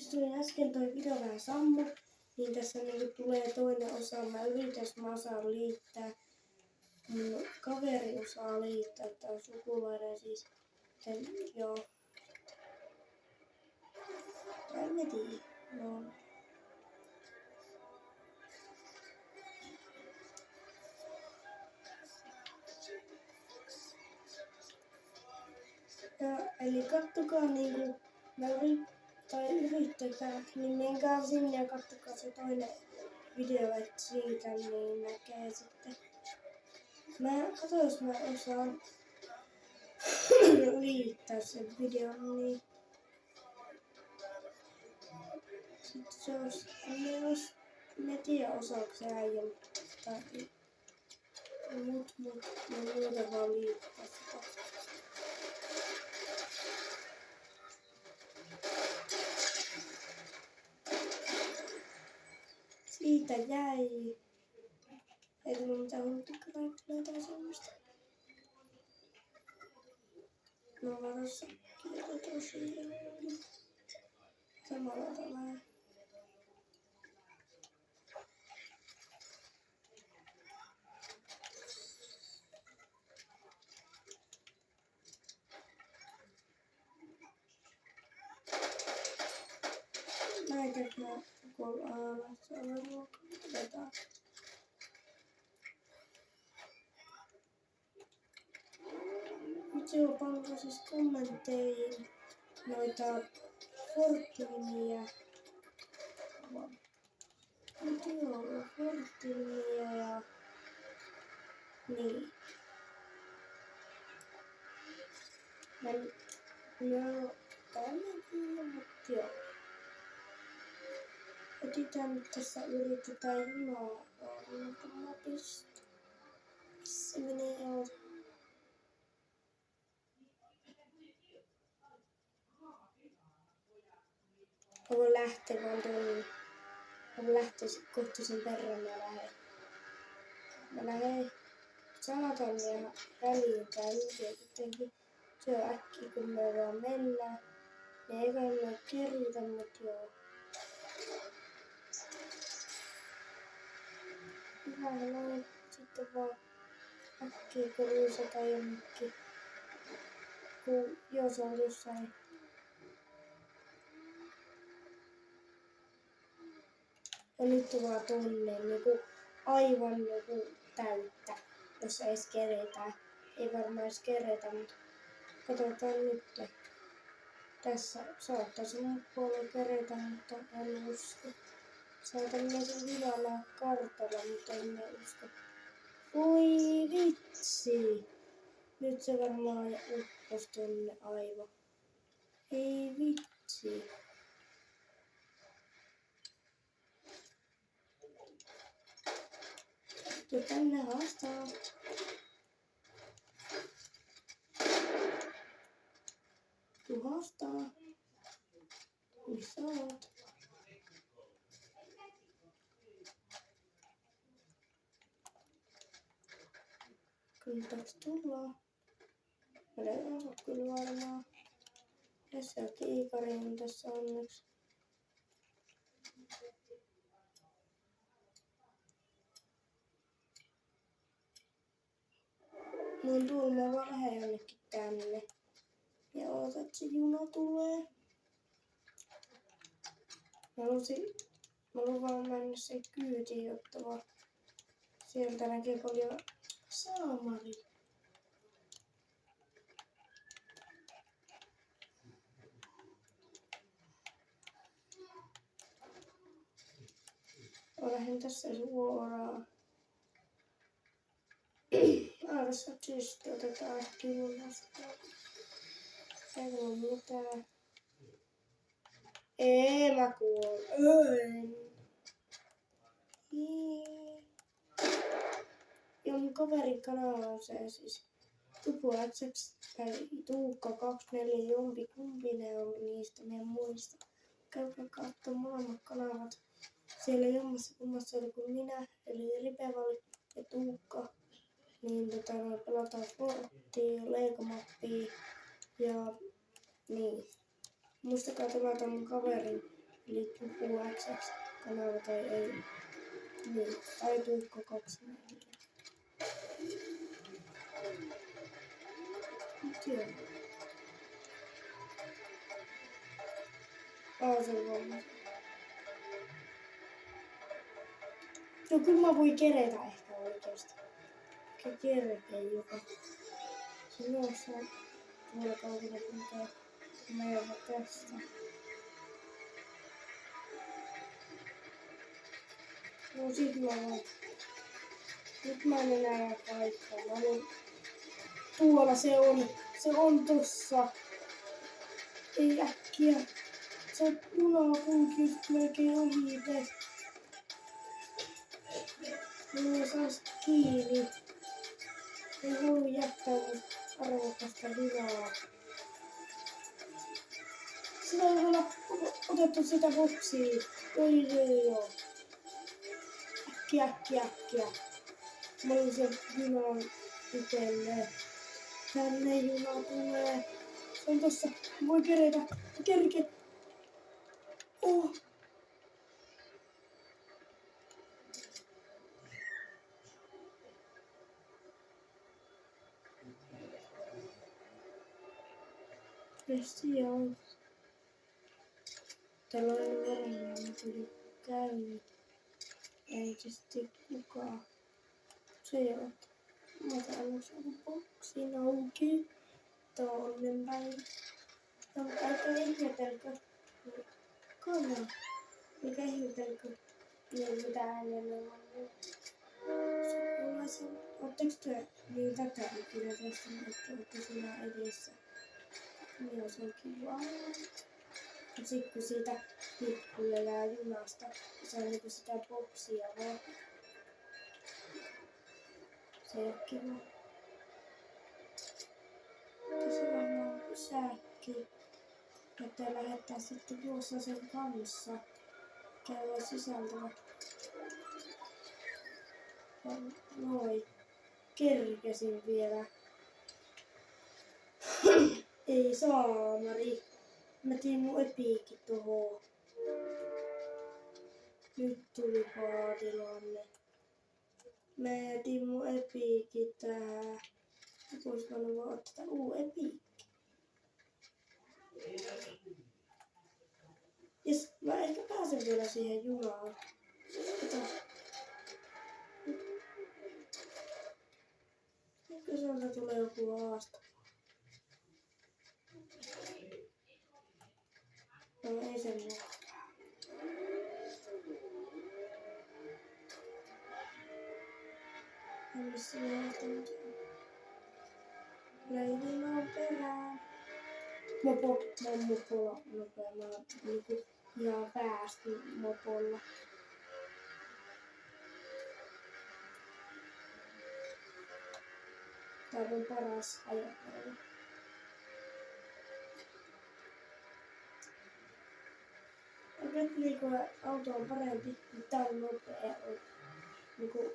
Siis tuli äsken toi video vähän sammu, niin tässä niinku tulee toinen osa. Mä yritän, jos mä osaan liittää. Mun kaveri osaa liittää, tää on sukulainen siis. Joo. Tai en mä tiedä. No. Ja, eli kattokaa niinku, yrittäkää, niin menkää sinne ja kattokaa se toinen video, että siitä niin näkee sitten. Mä katson, jos mä osaan liittää sen videon, niin sitten se olisi, en tiedä osaako se äijä, tai muuten vaan liittää sitä. Siitä jäi. Ei tullut mitään hunttikaraikkoja tai semmoista. No varassa kirjoitan tosiaan. Samalla tavalla. Näitäkään koko aamassa on ruokaa. Nyt joo, paljon siis kommentteihin noita Fortunia. Nyt joo, Fortunia ja niin. No, tämmöinen, mutta joo. Etsitään nyt tässä yritetään junaa mapista. Missä menee joo. Mä voin lähteä vaan tuonne. Mä voin lähteä kohta sen verran mä lähden saatan ja väliin tää yhden kuitenkin. Se on äkkiä kun me vaan mennään. Ne ei kannata keritä, mut joo. Vähän noin. Sitten vaan äkkiä kun rysätä jonnekin. Kun jos on jossain. Ja nyt vaan tonne niinku aivan joku täyttä, jos ei edes keretään. Ei varmaan edes keretä, mutta katsotaan nyt. Tässä saattaisi mun puolella keretä, mutta en usko. Saatan myös hyvällä kartalla, mutta en usko. Voi vitsi! Nyt se varmaan uppos tonne aivan. Ei vitsi. Tuu tänne haastaa. Tuu haastaa. Missä oot? Kannattaaks tulla? Mä en osaa kyllä varmaan. Tässä on kiikari on tässä onneksi. Mun tuulla mä vaan lähden jonnekin tänne. Ja ootat, että se juna tulee. Mä haluan vaan mennä se kyytiin, jotta vaan sieltä näkee paljon saamari. Mä lähden tässä suoraan. Tässä tietysti otetaan ehkä junasta. Ei ole mitään. Ei mä kuolen. Ja mun kaverin kanava on se siis TupuXX tai Tuukka24 jompikumpi ne on niistä, mä en muista. Käykää kattoo molemmat kanavat. Siellä jommassa kummassa oli kuin minä, eli Ripevali ja Tuukka. Niin pelataan Forttia, Lego-mappia ja niin. Muistakaa tilata mun kaverin eli tuku XX kanava tai ei. Niin, tai tuikko 24. Joo. Se on varmaan. No kyllä mä voin kerätä ehkä oikeesti. Kerkeä joka. Se noussuu tuolla kaukana kulkee. Mä joudun tästä. No sit mä voin. Nyt mä en enää jää paikkaan. Mä voin. Tuolla se on. Se on tossa. Ei äkkiä. Se juna kulki just melkein ohi. Mulla saas kiinni. Ei halua jättää mun arvokasta hyvää. Sitä ei olla otettu sitä boksia. Joo. Äkkiä. Mä olin sen junan itelle. Tänne juna tulee. Se on tossa. Voi kerätä. Kerke. Oh. Resti on. Tällainen varmaan tuli käynyt. Ei tietysti kukaan. Se ei ole. Mä saan saada boksin auki. Tonnenpäin. No, älkää ihmetelkö. Kone. Mikä ihmetelkö. Niin mitä äänellä on. Sukulaisen. Ootteko te niin tätä ikinä tästä, että ootte siinä edessä? Niin se on kivaa. Ja sit kun siitä lippuja jää junasta, se on niinku sitä boksia vaan. Se ei oo kiva. Tässä varmaan pysäkki. Että lähettää sitten juossa sen kanssa. Käydä sisältävä. Noi. Kerkesin vielä. Ei saamari. Mä tein mun epiikki tohon. Nyt tuli paatilanne. Mä jätin mun epiikki tähän. Vois mä vaan ottaa epiikki. Jes, mä ehkä pääsen vielä siihen junaan. Ehkä sieltä tulee joku haastava. No ei semmoinen. Ja missä mä lähten? Leivin perään. Mä oon mopolla nopea. Mä oon niinku ihan päästy mopolla. Tää on paras ajopäivä. Nyt niinku auto on parempi, mutta tää on nopea. Niinku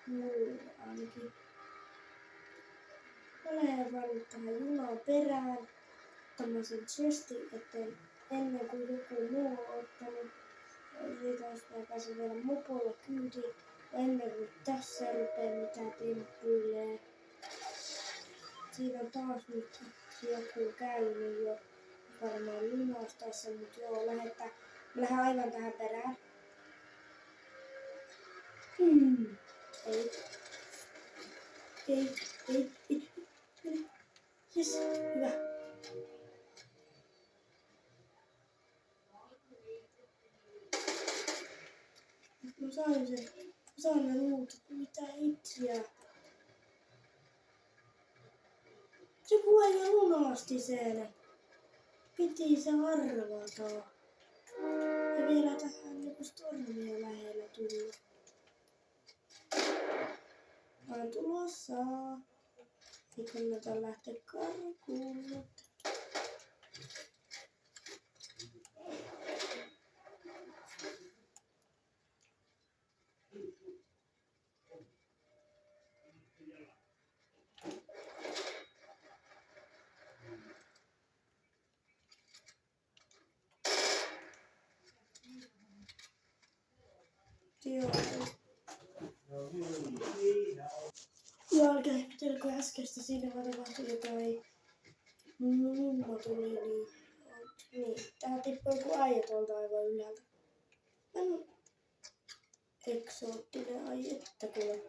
mulle ainakin. Mä lähden vaan tähän junaan perään. Tämmösen chestin eteen ennen kuin joku muu on ottanut. Siitä jos mä pääsen vielä mopolla kyytiin. Ennen kuin tässä rupee mitään temppuilee. Siinä on taas nyt joku käynyt jo. Varmaan lunastassa, mut joo, lähdetään. Mä lähden aivan tähän perään. Ei. Jes, hyvä. Mä saan ne luut, mitä itsiä. Joku äijä lunasti sen. Piti se arvata. Ja vielä tähän joku stormia lähellä tullut. Mä oon tulossa. Ei kannata lähteä karkuun. Joo. Jälkeen äskeistä siinä vaan tapahtui jotain. Mummo tuli niin. Tähän tippui joku äijä tuolta aivan ylhäältä. Eksoottinen, ai että kuule.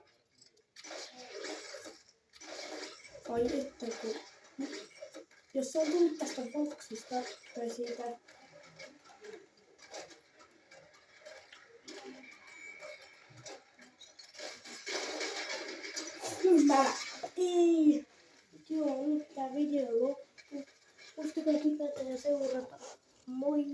Ai että kun. Jos se on tullut tästä boksista tai siitä. Kyllä. Ei. Joo, nyt tää video loppu. Muistakaa tykätä ja seurata. Moi!